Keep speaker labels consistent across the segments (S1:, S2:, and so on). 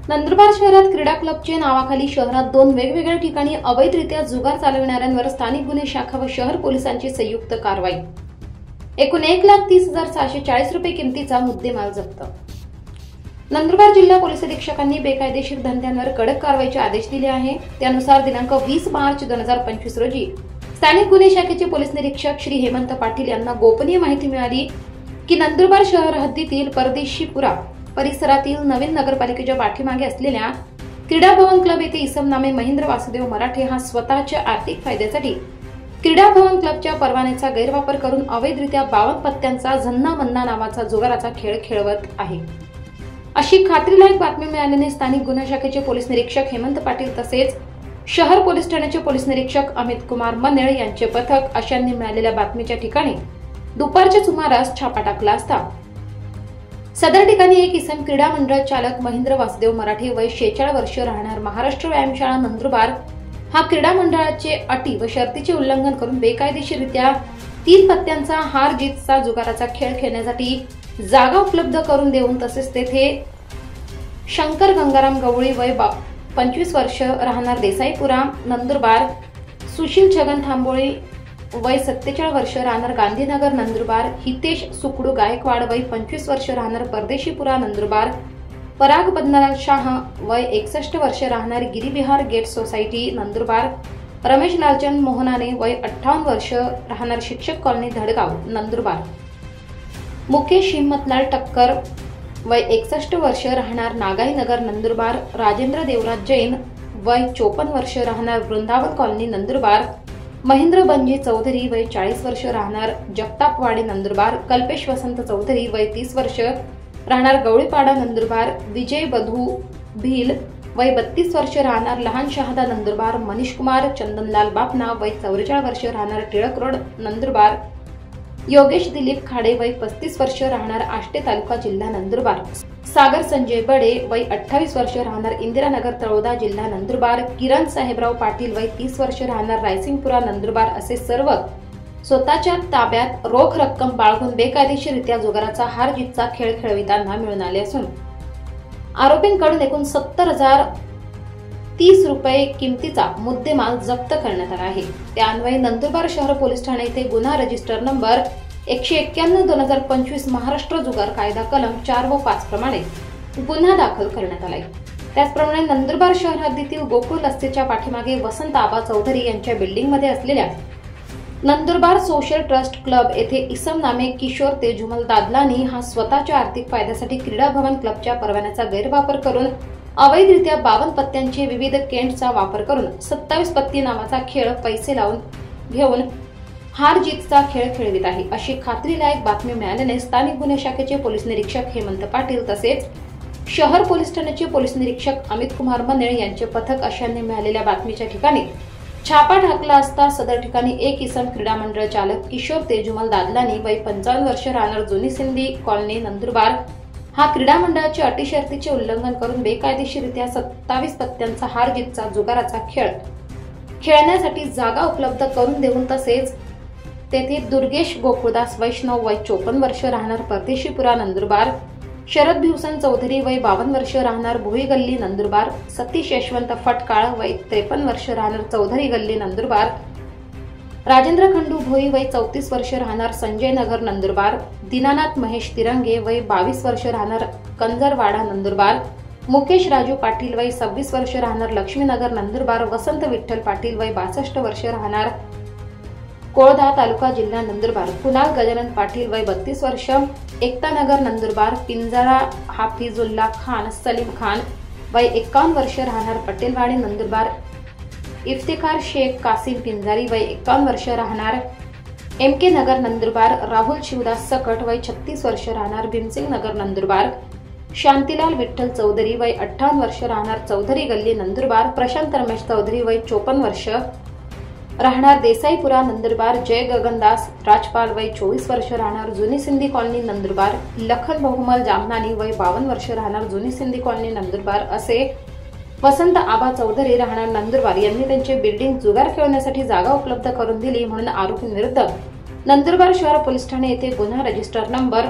S1: नंदुरबार शहरात क्रीडा क्लबचे नावाखाली शहरात दोन वेगवेगळ्या ठिकाणी अवैधरित्या जुगार चालविणाऱ्यांवर स्थानिक गुन्हे शाखा व शहर पोलिसांची संयुक्त कारवाई। एकूण 1,30,640 रुपये किमतीचा मुद्देमाल जप्त। नंदुरबार जिल्हा पोलीस अधीक्षकांनी बेकायदेशीर धंद्यांवर कडक कारवाईचे आदेश दिले आहे। त्यानुसार दिनांक 20 मार्च 2025 रोजी स्थानिक गुन्हे शाखेचे पोलीस निरीक्षक श्री हेमंत पाटील यांना गोपनीय माहिती मिळाली की नंदुरबार शहर हद्दीतील परदेशीपुरा परिसरातील नवीन नगरपालिकेच्या पाठीमागे असलेल्या क्रीडा भवन क्लब येथे इसम नामे महेंद्र वासुदेव मराठे हा स्वतःच्या आर्थिक फायद्यासाठी क्रीडा भवन क्लबच्या परवान्याचा गैरवापर करून अवैधरित्या 52 पत्त्यांचा झन्ना मन्ना नावाचा जुगाराचा खेळ खेळवत आहे, अशी खात्रीलायक बातमी मिळाल्याने स्थानिक गुन्हे शाखेचे पोलीस निरीक्षक हेमंत पाटील तसेच शहर पोलीस ठाण्याचे पोलीस निरीक्षक अमित कुमार मनेळ यांचे पथक अशांनी मिळालेल्या बातमीच्या ठिकाणी दुपारच्या सुमारास छापा टाकला असता सदर ठिकाणी एक इसम क्रीडा मंडळ चालक महेंद्र वासुदेव मराठे वय 46 वर्ष राहणार महाराष्ट्र व्यायामशाळा नंदुरबार हा क्रीडा मंडळाचे अटी व शर्तीचे उल्लंघन करून बेकायदेशीररित्या 3 पत्त्यांचा हार जीतचा जुगाराचा खेळ खेळण्यासाठी जागा उपलब्ध करून देऊन तसेच तेथे शंकर गंगाराम गवळी वय 25 वर्ष राहणार देसाईपुरा नंदुरबार, सुशील छगन थांबोळी वय 47 वर्ष राहणार गांधीनगर नंदुरबार, हितेश सुकडू गायकवाड वय 25 वर्ष राहणार परदेशीपुरा नंदुरबार, पराग पद्मनाभ शाह वय 61 वर्ष राहणार गिरीविहार गेट सोसायटी नंदुरबार, रमेश लालचंद मोहनाने वय 58 वर्ष राहणार शिक्षक कॉलनी धडगाव नंदुरबार, मुकेश हिम्मतलाल टक्कर वय 61 वर्ष राहणार नागाई नगर नंदुरबार, राजेंद्र देवराज जैन वय 54 वर्ष राहणार वृंदावन कॉलनी नंदुरबार, महेंद्र बनजी चौधरी वय 40 वर्ष राहणार जगतापवाडी नंदुरबार, कल्पेश वसंत चौधरी वय 30 वर्ष राहणार गवळीपाडा नंदुरबार, विजय बधू भील वय 32 वर्ष राहणार लहान शहादा नंदुरबार, मनीष कुमार चंदनलाल बापना वय 44 वर्ष राहणार टिळक रोड नंदुरबार, योगेश दिलीप खाडे वय 35 वर्ष राहणार आष्टे तालुका जिल्हा नंदुरबार, सागर संजय बडे वय 28 वर्ष राहणार इंदिरानगर तळोदा जिल्हा नंदुरबार, किरण साहेबराव पाटील वय 30 वर्ष राहणार रायसिंगपुरा नंदुरबार असे सर्व स्वतःच्या ताब्यात रोख रक्कम बाळगून बेकायदेशीररित्या जुगाराचा हार जीतचा खेळ खेळविताना मिळून आले असून आरोपींकडून एकूण 70,030 रुपये किमतीचा मुद्देमाल जप्त करण्यात आला आहे। त्यान्वये नंदुरबार शहर पोलीस ठाणे येथे गुन्हा रजिस्टर नंबर 191/2025 महाराष्ट्र जुगार कायदा कलम 4 व 5 प्रमाणे गुन्हा दाखल करण्यात आला आहे। त्याचप्रमाणे नंदुरबार शहर हद्दीतील गोकुळ रस्त्याच्या पाठीमागे वसंत आबा चौधरी यांच्या बिल्डिंगमध्ये असलेल्या नंदुरबार सोशल ट्रस्ट क्लब येथे इसम नामे किशोर तेजुमल दादलानी हा स्वतःच्या आर्थिक फायद्यासाठी क्रीडा भवन क्लबच्या परवान्याचा गैरवापर करून अवैधरित्या 52 पत्त्यांचे विविध केंटचा वापर करून 27 पत्ती नावाचा खेळ पैसे लावून घेऊन हार जीतचा खेळ खेळवित आहे, अशी खात्रीलायक बातमी मिळाल्याने स्थानिक गुन्हे शाखेचे पोलीस निरीक्षक हेमंत पाटील तसेच शहर पोलीस ठाण्याचे पोलीस निरीक्षक अमित कुमार मनेळ यांचे पथक अशांनी मिळालेल्या बातमीच्या ठिकाणी छापा टाकला असता सदर ठिकाणी एक इसम क्रीडा मंडळ चालक किशोर तेजुमल दादलानी वय 55 वर्ष राहणार जुनी सिंधी कॉलनी नंदुरबार हा क्रीडा मंडळाचे अटी शर्तीचे उल्लंघन करून बेकायदेशीररित्या 27 पत्त्यांचा हार जीतचा जुगाराचा खेळ खेळण्यासाठी जागा उपलब्ध करून देऊन तसेच तेथे दुर्गेश गोकुळदास वैष्णव वय 54 वर्ष राहणार परदेशीपुरा नंदुरबार, शरद भिवसन चौधरी वय 52 वर्ष राहणार भोई गल्ली नंदुरबार, सतीश यशवंत फटकाळ वय 53 वर्ष राहणार चौधरी गल्ली नंदुरबार, राजेंद्र खंडू भोई वय 34 वर्ष राहणार संजय नगर नंदुरबार, दीनानाथ महेश तिरंगे वय 22 वर्ष राहणार कंजरवाडा नंदुरबार, मुकेश राजू पाटील वय 26 वर्ष राहणार लक्ष्मीनगर नंदुरबार, वसंत विठ्ठल पाटील वय 62 वर्ष राहणार कोळधा तालुका जिल्हा नंदुरबार, कुणाल गजानन पाटील वय 32 वर्ष एकतानगर नंदुरबार, पिंजरा हाफिजुल्ला खान सलीम खान वय 51 वर्ष राहणार पटेलवाडी नंदुरबार, इफ्तिखार शेख कासिम पिंजारी वय 51 वर्ष राहणार MK नगर नंदुरबार, राहुल शिवदास सकट वय 36 वर्ष राहणार भीमसिंग नगर नंदुरबार, शांतीलाल विठ्ठल चौधरी वय 58 वर्ष राहणार चौधरी गल्ली नंदुरबार, प्रशांत रमेश चौधरी वय 54 वर्ष राहणार देसाईपुरा नंदुरबार, जय गगनदास राजपाल वय 24 वर्ष राहणार जुनी सिंधी कॉलनी नंदुरबार, लखन बहुमल जामनानी वय 52 वर्ष राहणार जुनी सिंधी कॉलनी नंदुरबार असे वसंत आबा चौधरी राहणार नंदुरबार यांनी त्यांचे बिल्डिंग जुगार खेळण्यासाठी जागा उपलब्ध करून दिली म्हणून आरोपींविरुद्ध नंदुरबार शहर पोलीस ठाणे येथे गुन्हा रजिस्टर नंबर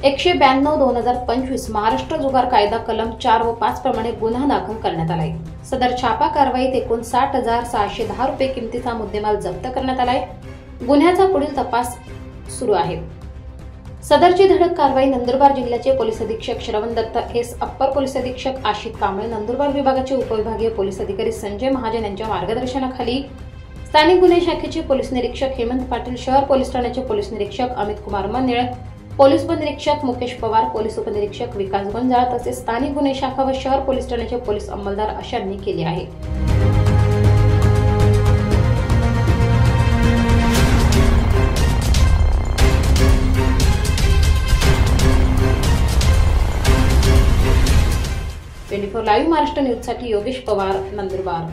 S1: 192/2025 महाराष्ट्र जुगार कायदा कलम 4 व 5 प्रमाणे गुन्हा दाखल करण्यात आलाय। सदर छापा कारवाईत एकूण 60,610 रुपये किमतीचा मुद्देमाल जप्त करण्यात आलाय। गुन्ह्याचा पुढील तपास सुरू आहे। सदरची धडक कारवाई नंदुरबार जिल्ह्याचे पोलीस अधीक्षक श्रवण दत्त एस, अप्पर पोलीस अधीक्षक आशित कांबळे, नंदुरबार विभागाचे उपविभागीय पोलीस अधिकारी संजय महाजन यांच्या मार्गदर्शनाखाली स्थानिक गुन्हे शाखेचे पोलीस निरीक्षक हेमंत पाटील, शहर पोलीस ठाण्याचे पोलीस निरीक्षक अमित कुमार मन्निळ, पोलीस उपनिरीक्षक मुकेश पवार, पोलीस उपनिरीक्षक विकास गुंजाळ तसेच स्थानिक गुन्हे शाखा व शहर पोलीस ठाण्याचे पोलीस अंमलदार अशांनी केले आहे। 24 लाईव्ह महाराष्ट्र न्यूजसाठी योगेश पवार, नंदुरबार।